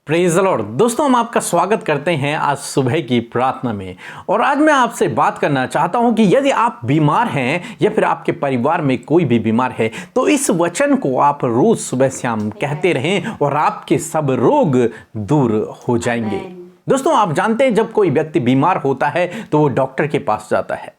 Praise the Lord. दोस्तों, हम आपका स्वागत करते हैं आज सुबह की प्रार्थना में। और आज मैं आपसे बात करना चाहता हूं कि यदि आप बीमार हैं या फिर आपके परिवार में कोई भी बीमार है तो इस वचन को आप रोज सुबह शाम कहते रहें और आपके सब रोग दूर हो जाएंगे। दोस्तों, आप जानते हैं जब कोई व्यक्ति बीमार होता है तो वो डॉक्टर के पास जाता है।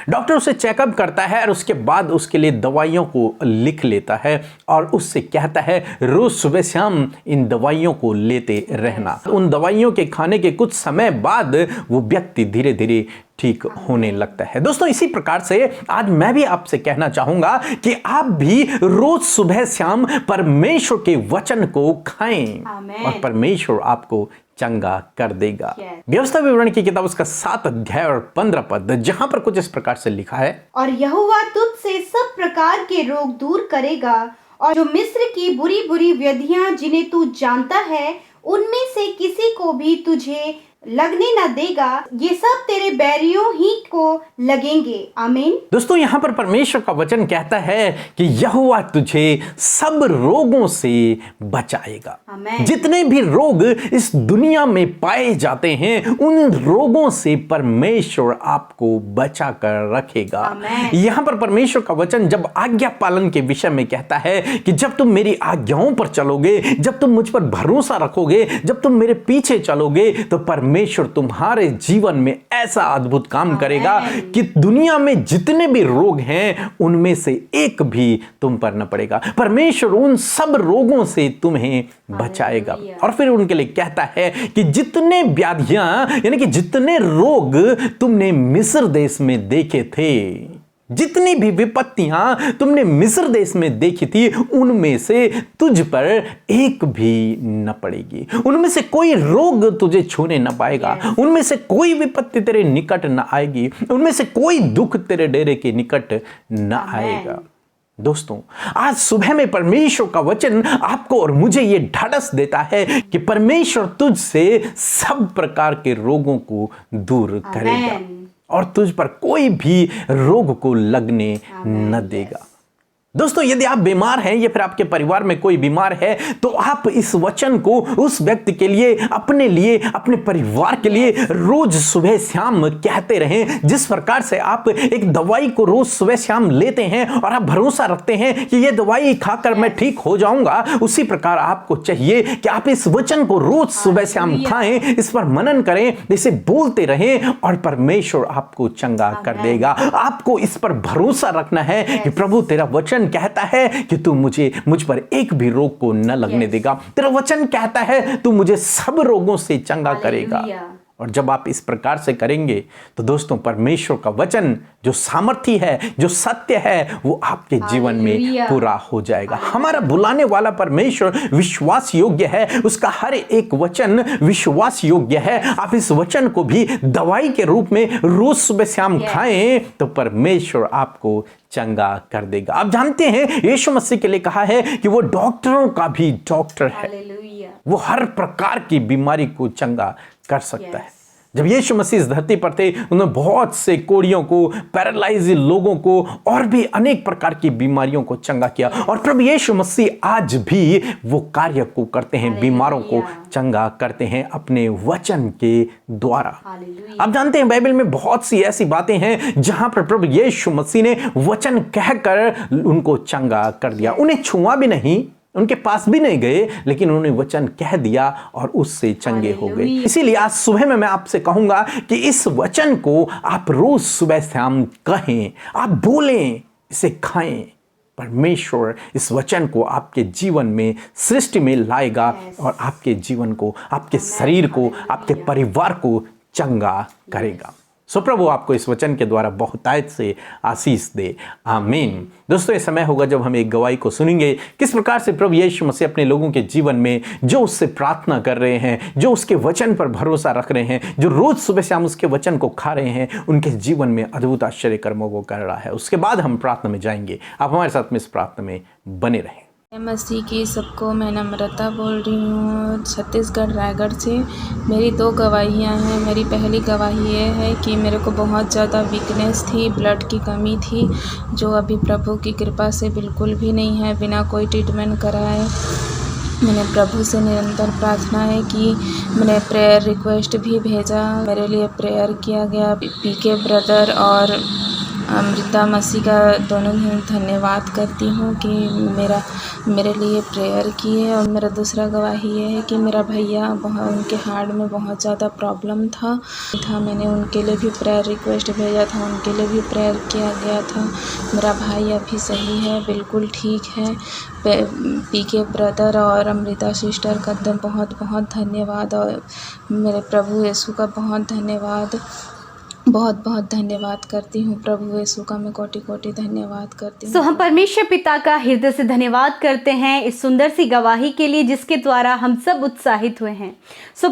डॉक्टर उसे चेकअप करता है और उसके बाद उसके लिए दवाइयों को लिख लेता है और उससे कहता है रोज सुबह शाम इन दवाइयों को लेते रहना। उन दवाइयों के खाने के कुछ समय बाद वो व्यक्ति धीरे धीरे ठीक होने लगता है। दोस्तों, इसी प्रकार से आज मैं भी आपसे कहना चाहूंगा कि आप भी रोज सुबह शाम परमेश्वर के वचन को खाएं और परमेश्वर आपको चंगा कर देगा। व्यवस्था विवरण की किताब उसका 7 अध्याय और 15 पद, जहां पर कुछ इस प्रकार से लिखा है, और यहोवा तुझसे सब प्रकार के रोग दूर करेगा और जो मिस्र की बुरी बुरी व्याधियां जिन्हें तू जानता है उनमें से किसी को भी तुझे लगने न देगा। ये सब तेरे बैरियों ही को लगेंगे। आमीन। दोस्तों, यहाँ पर परमेश्वर का वचन कहता है कि यहोवा तुझे सब रोगों से बचाएगा। जितने भी रोग इस दुनिया में पाए जाते हैं उन रोगों से परमेश्वर आपको बचा कर रखेगा। यहाँ पर परमेश्वर का वचन जब आज्ञा पालन के विषय में कहता है कि जब तुम मेरी आज्ञाओं पर चलोगे, जब तुम मुझ पर भरोसा रखोगे, जब तुम मेरे पीछे चलोगे तो परमेश्वर तुम्हारे जीवन में ऐसा अद्भुत काम करेगा कि दुनिया में जितने भी रोग हैं उनमें से एक भी तुम पर न पड़ेगा। परमेश्वर उन सब रोगों से तुम्हें बचाएगा। और फिर उनके लिए कहता है कि जितने व्याधियां यानी कि जितने रोग तुमने मिस्र देश में देखे थे, जितनी भी विपत्तियां तुमने मिस्र देश में देखी थी उनमें से तुझ पर एक भी न पड़ेगी। उनमें से कोई रोग तुझे छूने न पाएगा। उनमें से कोई विपत्ति तेरे निकट न आएगी। उनमें से कोई दुख तेरे डेरे के निकट न आएगा। दोस्तों, आज सुबह में परमेश्वर का वचन आपको और मुझे ये ढाढ़स देता है कि परमेश्वर तुझसे सब प्रकार के रोगों को दूर करेगा और तुझ पर कोई भी रोग को लगने न देगा। दोस्तों, यदि आप बीमार हैं या फिर आपके परिवार में कोई बीमार है तो आप इस वचन को उस व्यक्ति के लिए, अपने लिए, अपने परिवार के लिए रोज सुबह शाम कहते रहें। जिस प्रकार से आप एक दवाई को रोज सुबह शाम लेते हैं और आप भरोसा रखते हैं कि ये दवाई खाकर मैं ठीक हो जाऊंगा, उसी प्रकार आपको चाहिए कि आप इस वचन को रोज सुबह शाम खाएं, इस पर मनन करें, इसे बोलते रहें और परमेश्वर आपको चंगा कर देगा। आपको इस पर भरोसा रखना है कि प्रभु तेरा वचन कहता है कि तू मुझ पर एक भी रोग को न लगने देगा। तेरा वचन कहता है तू मुझे सब रोगों से चंगा करेगा। और जब आप इस प्रकार से करेंगे तो दोस्तों, परमेश्वर का वचन जो सामर्थी है, जो सत्य है, वो आपके जीवन में पूरा हो जाएगा। हमारा बुलाने वाला परमेश्वर विश्वास योग्य है। उसका हर एक वचन विश्वास योग्य है। आप इस वचन को भी दवाई के रूप में रोज सुबह शाम खाएं तो परमेश्वर आपको चंगा कर देगा। आप जानते हैं यीशु मसीह के लिए कहा है कि वो डॉक्टरों का भी डॉक्टर है। वो हर प्रकार की बीमारी को चंगा कर सकता है। जब यीशु मसीह इस धरती पर थे उन्होंने बहुत से कोढ़ियों को, पैरालाइज लोगों को और भी अनेक प्रकार की बीमारियों को चंगा किया। और प्रभु यीशु मसीह आज भी वो कार्य को करते हैं, बीमारों को चंगा करते हैं अपने वचन के द्वारा। आप जानते हैं बाइबल में बहुत सी ऐसी बातें हैं जहां पर प्रभु यीशु मसीह ने वचन कहकर उनको चंगा कर दिया। उन्हें छुआ भी नहीं, उनके पास भी नहीं गए, लेकिन उन्होंने वचन कह दिया और उससे चंगे हो गए। इसीलिए आज सुबह में मैं आपसे कहूंगा कि इस वचन को आप रोज सुबह शाम कहें, आप बोलें, इसे खाएं। परमेश्वर इस वचन को आपके जीवन में, सृष्टि में लाएगा और आपके जीवन को, आपके शरीर को, आपके परिवार को चंगा करेगा। सो प्रभु आपको इस वचन के द्वारा बहुतायत से आशीष दे। आमीन। दोस्तों, ये समय होगा जब हम एक गवाही को सुनेंगे किस प्रकार से प्रभु यीशु मसीह अपने लोगों के जीवन में जो उससे प्रार्थना कर रहे हैं, जो उसके वचन पर भरोसा रख रहे हैं, जो रोज सुबह शाम उसके वचन को खा रहे हैं, उनके जीवन में अद्भुत आश्चर्य कर्मों को कर रहा है। उसके बाद हम प्रार्थना में जाएंगे। आप हमारे साथ में इस प्रार्थना में बने रहें। मसीह की सबको, मैं नम्रता बोल रही हूँ छत्तीसगढ़ रायगढ़ से। मेरी 2 गवाहियाँ हैं। मेरी पहली गवाही ये है कि मेरे को बहुत ज़्यादा वीकनेस थी, ब्लड की कमी थी, जो अभी प्रभु की कृपा से बिल्कुल भी नहीं है। बिना कोई ट्रीटमेंट कराए मैंने प्रभु से निरंतर प्रार्थना है कि मैंने प्रेयर रिक्वेस्ट भी भेजा, मेरे लिए प्रेयर किया गया। पीके ब्रदर और अमृता मसीह का दोनों ही धन्यवाद करती हूँ कि मेरे लिए प्रेयर किए। और मेरा दूसरा गवाही ये है कि मेरा भैया उनके हार्ट में बहुत ज़्यादा प्रॉब्लम था, मैंने उनके लिए भी प्रेयर रिक्वेस्ट भेजा था, उनके लिए भी प्रेयर किया गया था। मेरा भाई अभी सही है, बिल्कुल ठीक है। पीके ब्रदर और अमृता सिस्टर का बहुत बहुत धन्यवाद, और मेरे प्रभु यीशु का बहुत बहुत धन्यवाद करती हूँ। प्रभु यीशु का मैं कोटि कोटि धन्यवाद करती हूँ। हम परमेश्वर पिता का हृदय से धन्यवाद करते हैं इस सुंदर सी गवाही के लिए जिसके द्वारा हम सब उत्साहित हुए हैं।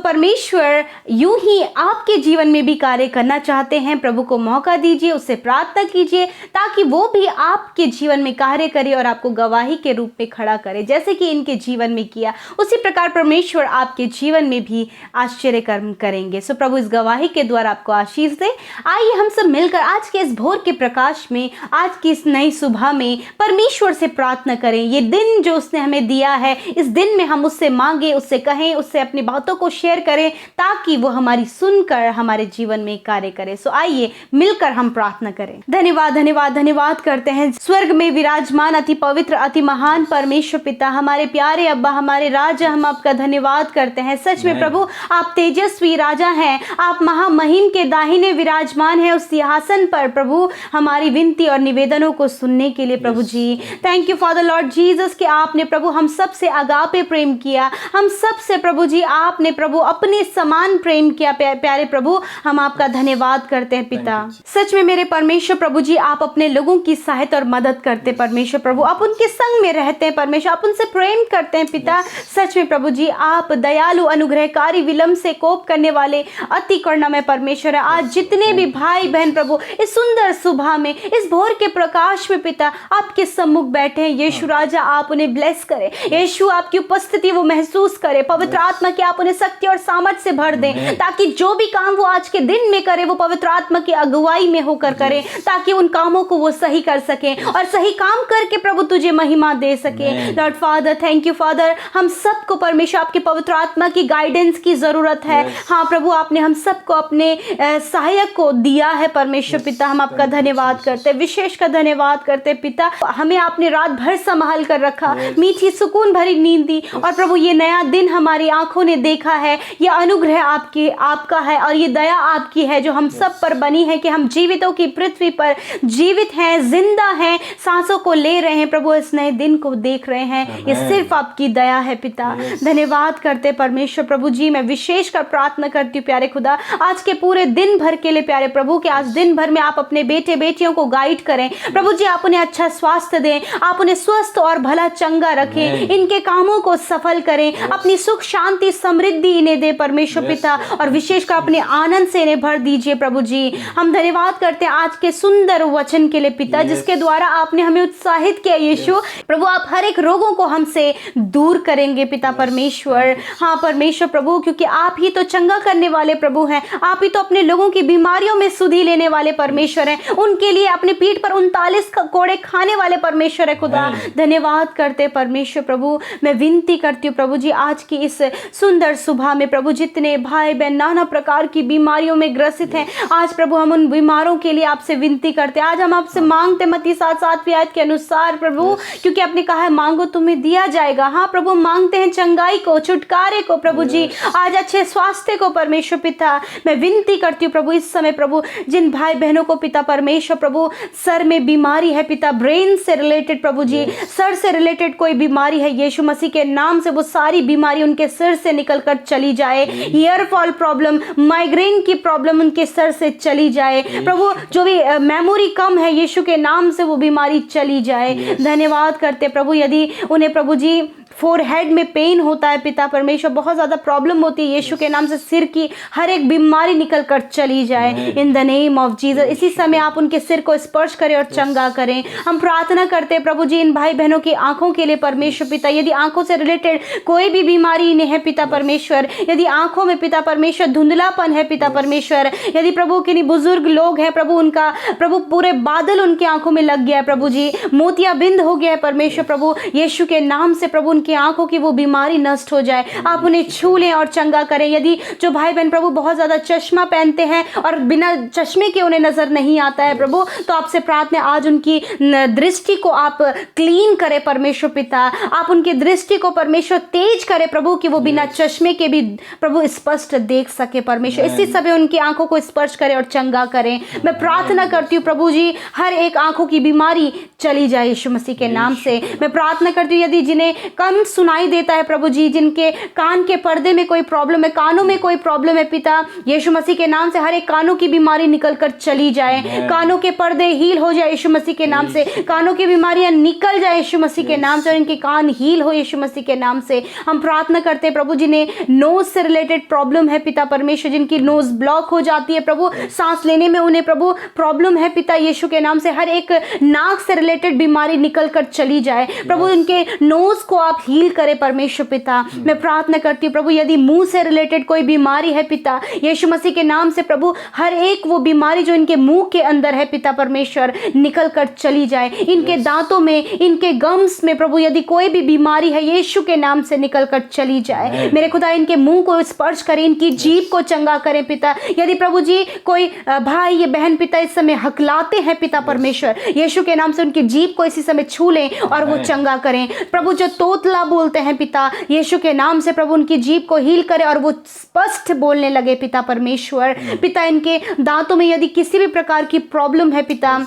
परमेश्वर यूं ही आपके जीवन में भी कार्य करना चाहते हैं। प्रभु को मौका दीजिए, उससे प्रार्थना कीजिए ताकि वो भी आपके जीवन में कार्य करे और आपको गवाही के रूप में खड़ा करे। जैसे कि इनके जीवन में किया, उसी प्रकार परमेश्वर आपके जीवन में भी आश्चर्य कर्म करेंगे। प्रभु इस गवाही के द्वारा आपको आशीष दे। आइए हम सब मिलकर आज के इस भोर के प्रकाश में, आज की इस नई सुबह में परमेश्वर से प्रार्थना करें। ये दिन जो उसने हमें दिया है, इस दिन में हम उससे मांगे, उससे कहें, उससे अपनी बातों को शेयर करें ताकि वो हमारी सुनकर हमारे जीवन में कार्य करे। आइए मिलकर हम प्रार्थना करें। धन्यवाद धन्यवाद धन्यवाद करते हैं स्वर्ग में विराजमान अति पवित्र अति महान परमेश्वर पिता, हमारे प्यारे अब्बा, हमारे राजा, हम आपका धन्यवाद करते हैं। सच में प्रभु आप तेजस्वी राजा हैं, आप महामहिम के दाहिने विराजमान है उस सिंहासन पर। प्रभु हमारी विनती और निवेदनों को सुनने के लिए प्रभु जी thank you Father Lord Jesus कि आपने प्रभु हम सब से अगापे प्रेम किया, हम सब से प्रभु जी आपने प्रभु अपने समान प्रेम किया। प्यारे प्रभु हम आपका धन्यवाद करते हैं पिता। सच में मेरे परमेश्वर प्रभु जी आप अपने लोगों की सहायता और मदद करते परमेश्वर प्रभु, आप उनके संग में रहते हैं परमेश्वर, आप उनसे प्रेम करते हैं पिता। सच में प्रभु जी आप दयालु अनुग्रहकारी विलंब से कोप करने वाले अति करुणामय परमेश्वर है। आज जितने भी भाई बहन प्रभु इस सुंदर सुबह में, इस भोर के प्रकाश में पिता आपके सम्मुख बैठे हैं, यीशु राजा आप उन्हें ब्लेस करें, यीशु आपकी उपस्थिति वो महसूस करें, पवित्र आत्मा की आप उन्हें शक्ति और सामर्थ से भर दें ताकि जो भी काम वो आज के दिन में करे वो पवित्र आत्मा की अगुवाई में होकर करें, ताकि उन कामों को वो सही कर सकें और सही काम करके प्रभु तुझे महिमा दे सके। Lord father thank you father, हम सबको परमेश्वर आपके पवित्र आत्मा की गाइडेंस की जरूरत है। हाँ प्रभु आपने हम सबको अपने सहायक को दिया है परमेश्वर पिता, हम आपका धन्यवाद करते, विशेष का धन्यवाद करते पिता। हमें आपने रात भर संभाल कर रखा, मीठी सुकून भरी नींद दी, और प्रभु ये नया दिन हमारी आंखों ने देखा है, ये अनुग्रह आपका है और ये दया आपकी है जो हम सब पर बनी है कि हम जीवितों की पृथ्वी पर जीवित हैं, जिंदा हैं, सांसों को ले रहे हैं प्रभु, इस नए दिन को देख रहे हैं, ये सिर्फ आपकी दया है पिता। धन्यवाद करते परमेश्वर प्रभु जी, मैं विशेष कर प्रार्थना करती हूँ प्यारे खुदा आज के पूरे दिन भर के लिए प्यारे प्रभु कि आज दिन भर में आप अपने बेटे बेटियों को गाइड करें प्रभु जी, आप उन्हें अच्छा स्वास्थ्य दें, आप उन्हें स्वस्थ और भला चंगा रखें, इनके कामों को सफल करें, अपनी सुख शांति समृद्धि इन्हें दे परमेश्वर पिता, और विशेषकर अपने आनंद से इन्हें भर दीजिए प्रभु जी। हम धन्यवाद करते हैं आज के सुंदर वचन के लिए पिता, जिसके द्वारा आपने हमें उत्साहित किया यीशु प्रभु, आप हर एक रोगों को हमसे दूर करेंगे पिता परमेश्वर। हाँ परमेश्वर प्रभु, क्योंकि आप ही तो चंगा करने वाले प्रभु हैं, आप ही तो अपने लोगों की बीमारियों में सुधि लेने वाले परमेश्वर हैं, उनके लिए अपने पीठ पर 39 कोड़े खाने वाले परमेश्वर है खुदा। धन्यवाद करते परमेश्वर प्रभु, मैं विनती करती हूँ प्रभु जी आज की इस सुंदर सुबह में प्रभु जितने भाई बहन नाना प्रकार की बीमारियों में ग्रसित हैं, आज प्रभु हम उन बीमारों के लिए आपसे विनती करते हैं। आज हम आपसे मांगते मत्ती 7:7 आयत के अनुसार प्रभु, क्योंकि आपने कहा है मांगो तुम्हें दिया जाएगा। हाँ प्रभु मांगते हैं चंगाई को, छुटकारे को प्रभु जी, आज अच्छे स्वास्थ्य को परमेश्वर पिता। मैं विनती करती हूँ प्रभु इस समय प्रभु जिन भाई बहनों को पिता परमेश्वर प्रभु सर में बीमारी है पिता, ब्रेन से रिलेटेड प्रभु जी, सर से रिलेटेड कोई बीमारी है, यीशु मसीह के नाम से वो सारी बीमारी उनके सिर से निकल कर चली जाए। ईयर फॉल प्रॉब्लम, माइग्रेन की प्रॉब्लम उनके सर से चली जाए प्रभु, जो भी मेमोरी कम है यीशु के नाम से वो बीमारी चली जाए। धन्यवाद करते प्रभु, यदि उन्हें प्रभु जी फोरहेड में पेन होता है पिता परमेश्वर, बहुत ज़्यादा प्रॉब्लम होती है, यीशु के नाम से सिर की हर एक बीमारी निकल कर चली जाए in the name of Jesus. इसी समय आप उनके सिर को स्पर्श करें और चंगा करें। हम प्रार्थना करते हैं प्रभु जी इन भाई बहनों की आंखों के लिए परमेश्वर पिता, यदि आंखों से रिलेटेड कोई भी बीमारी इन्हें है पिता परमेश्वर, यदि आंखों में पिता परमेश्वर धुंधलापन है पिता परमेश्वर, यदि प्रभु किन्हीं बुजुर्ग लोग हैं प्रभु, उनका प्रभु पूरे बादल उनकी आंखों में लग गया है प्रभु जी, मोतियाबिंद हो गया है परमेश्वर प्रभु, यीशु के नाम से प्रभु उनकी उनकी आंखों की वो बीमारी नष्ट हो जाए। आप उन्हें छू लें और चंगा करें। यदि जो भाई बहन प्रभु बहुत ज़्यादा चश्मा पहनते हैं और बिना चश्मे के उन्हें नज़र नहीं आता है प्रभु, तो आपसे प्रार्थना आज उनकी दृष्टि को आप क्लीन करें परमेश्वर पिता। आप उनकी दृष्टि को परमेश्वर तेज करें प्रभु, कि वो बिना चश्मे के भी प्रभु स्पष्ट देख सके परमेश्वर। इसी समय उनकी आंखों को स्पर्श करें और चंगा करें। मैं प्रार्थना करती हूँ प्रभु जी, हर एक आंखों की बीमारी चली जाए यीशु मसीह के नाम से। मैं प्रार्थना करती हूँ यदि जिन्हें कम सुनाई देता है प्रभु जी, जिनके कान के पर्दे में कोई प्रॉब्लम है, कानों में कोई प्रॉब्लम है पिता, यीशु मसीह के नाम से हर एक कानों की बीमारी निकल कर चली जाए। कानों के पर्दे हील हो जाए यीशु मसीह के नाम से। कानों की बीमारियां निकल जाए यीशु मसीह के नाम से और इनके कान हील हो यीशु मसीह के नाम से। हम प्रार्थना करते हैं प्रभु, जिन्हें नोज से रिलेटेड प्रॉब्लम है पिता परमेश्वर, जिनकी नोज ब्लॉक हो जाती है प्रभु, सांस लेने में उन्हें प्रभु प्रॉब्लम है पिता, यीशु के नाम से हर एक नाक से रिलेटेड बीमारी निकल कर चली जाए प्रभु। इनके नोज को आप हील करें परमेश्वर पिता। मैं प्रार्थना करती हूँ प्रभु, यदि मुंह से रिलेटेड कोई बीमारी है पिता, यीशु मसीह के नाम से प्रभु हर एक वो बीमारी जो इनके मुंह के अंदर है पिता परमेश्वर निकल कर चली जाए। इनके दांतों में, इनके गम्स में प्रभु यदि कोई भी बीमारी है यीशु के नाम से निकल कर चली जाए। मेरे खुदा इनके मुंह को स्पर्श करें, इनकी जीभ को चंगा करें पिता। यदि प्रभु जी कोई भाई या बहन पिता इस समय हकलाते हैं पिता परमेश्वर, यीशु के नाम से उनकी जीभ को इसी समय छू लें और वो चंगा करें प्रभु। जो तोतला बोलते हैं पिता, यीशु के नाम से प्रभु उनकी जीभ को हील करें और वो स्पष्ट बोलने लगे पिता परमेश्वर पिता। इनके दांतों में यदि किसी भी प्रकार की प्रॉब्लम है पिता,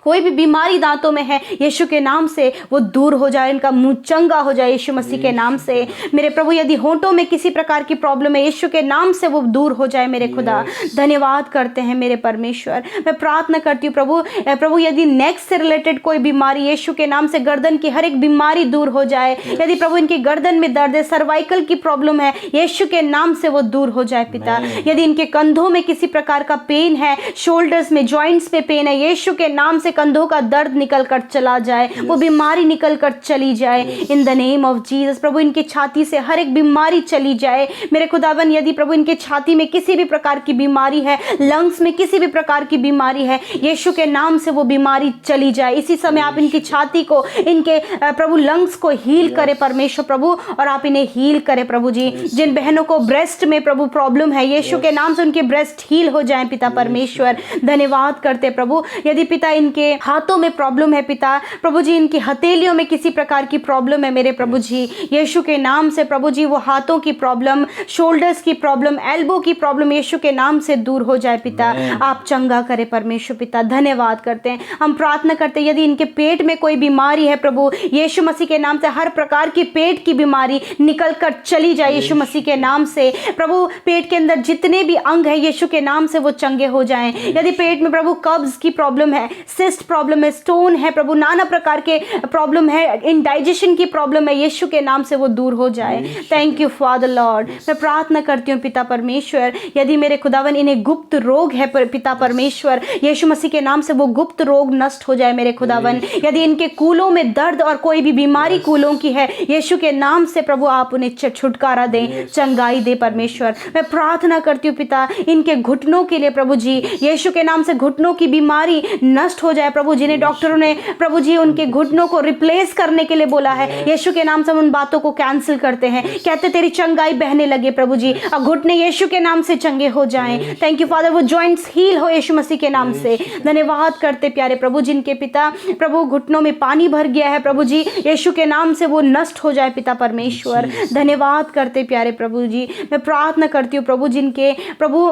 कोई भी बीमारी दांतों में है, यीशु के नाम से वो दूर हो जाए, इनका मुंह चंगा हो जाए यीशु मसीह के नाम से। मेरे प्रभु यदि होंठों में किसी प्रकार की प्रॉब्लम है, यीशु के नाम से वो दूर हो जाए मेरे खुदा। धन्यवाद करते हैं मेरे परमेश्वर। मैं प्रार्थना करती हूँ प्रभु यदि नेक से रिलेटेड कोई बीमारी, यीशु के नाम से गर्दन की हर एक बीमारी दूर हो जाए। यदि प्रभु इनकी गर्दन में दर्द है, सर्वाइकल की प्रॉब्लम है, यीशु के नाम से वो दूर हो जाए पिता। यदि इनके कंधों में किसी प्रकार का पेन है, शोल्डर्स में, जॉइंट्स पे पेन है, यीशु के नाम से कंधों का दर्द निकल कर चला जाए, वो बीमारी निकल कर चली जाए in the name of Jesus. प्रभु इनकी छाती से हर एक बीमारी चली जाए मेरे खुदावन। यदि प्रभु इनके छाती में किसी भी प्रकार की बीमारी है, लंग्स में किसी भी प्रकार की बीमारी है, यीशु के नाम से वो बीमारी चली जाए। इसी समय आप इनकी छाती को, इनके प्रभु लंग्स को हील करे परमेश्वर प्रभु, और आप इन्हें हील करे प्रभु जी। जिन बहनों को ब्रेस्ट में प्रभु प्रॉब्लम है, यीशु के नाम से उनके ब्रेस्ट हील हो जाए पिता परमेश्वर। धन्यवाद करते प्रभु। यदि पिता इनके हाथों में प्रॉब्लम है पिता प्रभु जी, इनकी हथेलियों में किसी प्रकार की प्रॉब्लम है मेरे प्रभु जी, यीशु के नाम से प्रभु जी वो हाथों की प्रॉब्लम, शोल्डर्स की प्रॉब्लम, एल्बो की प्रॉब्लम यीशु के नाम से दूर हो जाए पिता। आप चंगा करें परमेश्वर पिता। धन्यवाद करते हैं। हम प्रार्थना करते हैं यदि इनके पेट में कोई बीमारी है प्रभु, यीशु मसीह के नाम से हर प्रकार की पेट की बीमारी निकल कर चली जाए यीशु मसीह के नाम से प्रभु। पेट के अंदर जितने भी अंग है यीशु के नाम से वो चंगे हो जाएं। यदि पेट में प्रभु कब्ज की प्रॉब्लम है, सिस्ट प्रॉब्लम है, स्टोन है प्रभु, नाना प्रकार के प्रॉब्लम है, इंडाइजेशन की प्रॉब्लम है, यीशु के नाम से वो दूर हो जाए। Thank you Father Lord. मैं प्रार्थना करती हूँ पिता परमेश्वर, यदि मेरे खुदावन इन्हें गुप्त रोग है पिता परमेश्वर, यीशु मसीह के नाम से वो गुप्त रोग नष्ट हो जाए मेरे खुदावन। यदि इनके कूलों में दर्द और कोई भी बीमारी कूलों की है, यीशु के नाम से प्रभु आप उन्हें छुटकारा दें, चंगाई दे परमेश्वर। मैं प्रार्थना करती हूँ पिता इनके घुटनों के लिए प्रभु जी, यीशु के नाम से घुटनों की बीमारी नष्ट हो जाए प्रभु। जिन्हें डॉक्टरों ने प्रभु जी उनके घुटनों को रिप्लेस करने के लिए बोला है, यीशु के नाम से उन बातों को कैंसिल करते हैं, कहते तेरी चंगाई बहने लगे प्रभु जी, अब घुटने यीशु के नाम से चंगे हो जाएं। थैंक यू फादर, वो जॉइंट्स हील हो यीशु मसीह के नाम से। धन्यवाद करते प्यारे प्रभु, जिनके पिता प्रभु घुटनों में पानी भर गया है प्रभु जी, यीशु के नाम से वो नष्ट हो जाए पिता परमेश्वर। धन्यवाद करते प्यारे प्रभु जी। मैं प्रार्थना करती हूँ प्रभु जिनके प्रभु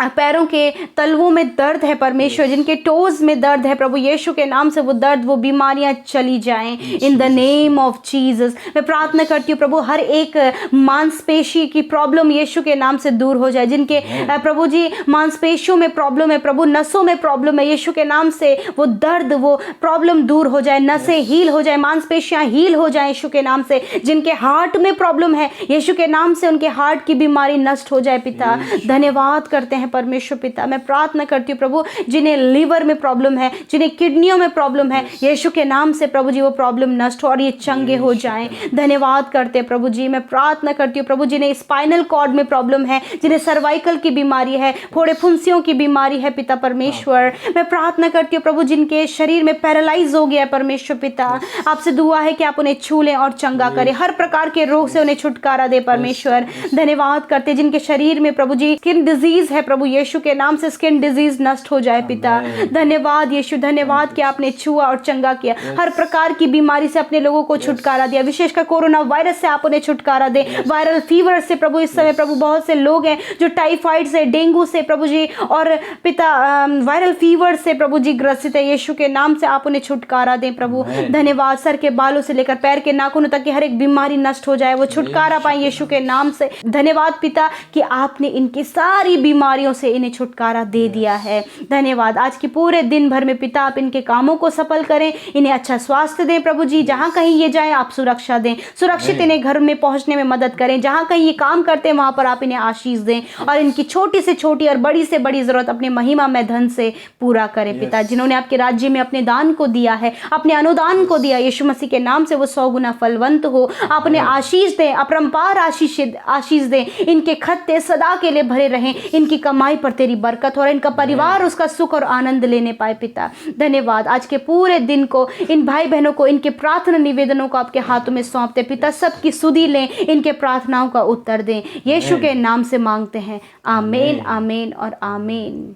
पैरों के तलवों में दर्द है परमेश्वर, जिनके टोज में दर्द है प्रभु, यीशु के नाम से वो दर्द, वो बीमारियां चली जाएं इन द नेम ऑफ जीसस। मैं प्रार्थना करती हूँ प्रभु हर एक मांसपेशी की प्रॉब्लम यीशु के नाम से दूर हो जाए। जिनके प्रभु जी मांसपेशियों में प्रॉब्लम है प्रभु, नसों में प्रॉब्लम है, यीशु के नाम से वो दर्द, वो प्रॉब्लम दूर हो जाए, नसें हील हो जाए, मांसपेशियां हील हो जाए यीशु के नाम से। जिनके हार्ट में प्रॉब्लम है, यीशु के नाम से उनके हार्ट की बीमारी नष्ट हो जाए पिता। धन्यवाद करते हैं परमेश्वर पिता। मैं प्रार्थना करती हूँ प्रभु, जिन्हें लीवर में प्रॉब्लम है, जिन्हें किडनियों में प्रॉब्लम है, यीशु के नाम से प्रभु जी वो प्रॉब्लम नष्ट हो और ये चंगे हो जाएं। धन्यवाद करते हैं प्रभु जी। मैं प्रार्थना करती हूँ प्रभु, जिन्हें स्पाइनल कॉर्ड में प्रॉब्लम है, जिन्हें सर्वाइकल की बीमारी है, फोड़े फुंसियों की बीमारी है पिता परमेश्वर, मैं प्रार्थना करती हूँ प्रभु, जिनके शरीर में पैरालाइज हो गया है परमेश्वर पिता, आपसे दुआ है कि आप उन्हें छू लें और चंगा करें, हर प्रकार के रोग से उन्हें छुटकारा दे परमेश्वर। धन्यवाद करते, जिनके शरीर में प्रभु जी स्किन डिजीज है प्रभु, यीशु के नाम से स्किन डिजीज नष्ट हो जाए पिता। धन्यवाद यीशु, धन्यवाद कि आपने छुआ और चंगा किया, हर प्रकार की बीमारी से अपने लोगों को छुटकारा दिया, विशेषकर कोरोना वायरस से आप उन्हें छुटकारा दे, वायरल फीवर से प्रभु इस समय प्रभु बहुत से लोग हैं जो टाइफाइड से, डेंगू से प्रभु जी और पिता वायरल फीवर से प्रभु जी ग्रसित है, यीशु के नाम से आप उन्हें छुटकारा दें प्रभु। धन्यवाद, सर के बालों से लेकर पैर के नाखूनों तक की हर एक बीमारी नष्ट हो जाए, वो छुटकारा पाए यीशु के नाम से। धन्यवाद पिता कि आपने इनकी सारी बीमारियों से इन्हें छुटकारा दे दिया है। धन्यवाद, आज के पूरे दिन भर में पिता आप इनके कामों को सफल करें, इन्हें अच्छा स्वास्थ्य दें प्रभु जी, जहाँ कहीं ये जाएं आप सुरक्षा दें, सुरक्षित इन्हें घर में पहुंचने में मदद करें, जहाँ कहीं ये काम करते हैं वहां पर आप इन्हें आशीष दें और इनकी छोटी से छोटी और बड़ी से बड़ी जरूरत अपने महिमा में धन से पूरा करें पिता। जिन्होंने आपके राज्य में अपने दान को दिया है, अपने अनुदान को दिया, यीशु मसीह के नाम से वो 100 गुना फलवंत हो, अपने आशीष दें, अपरंपार आशीष दें, इनके खत्ते सदा के लिए भरे रहें, इनकी कमाई पर तेरी बरकत हो और इनका परिवार उसका सुख और आनंद लेने पाए पिता। धन्यवाद, आज के पूरे दिन को इन भाई बहनों को इनके प्रार्थना निवेदनों को आपके हाथों में सौंपते पिता, सबकी सुधि लें, इनके प्रार्थनाओं का उत्तर दें, यीशु के नाम से मांगते हैं, आमीन आमीन और आमीन।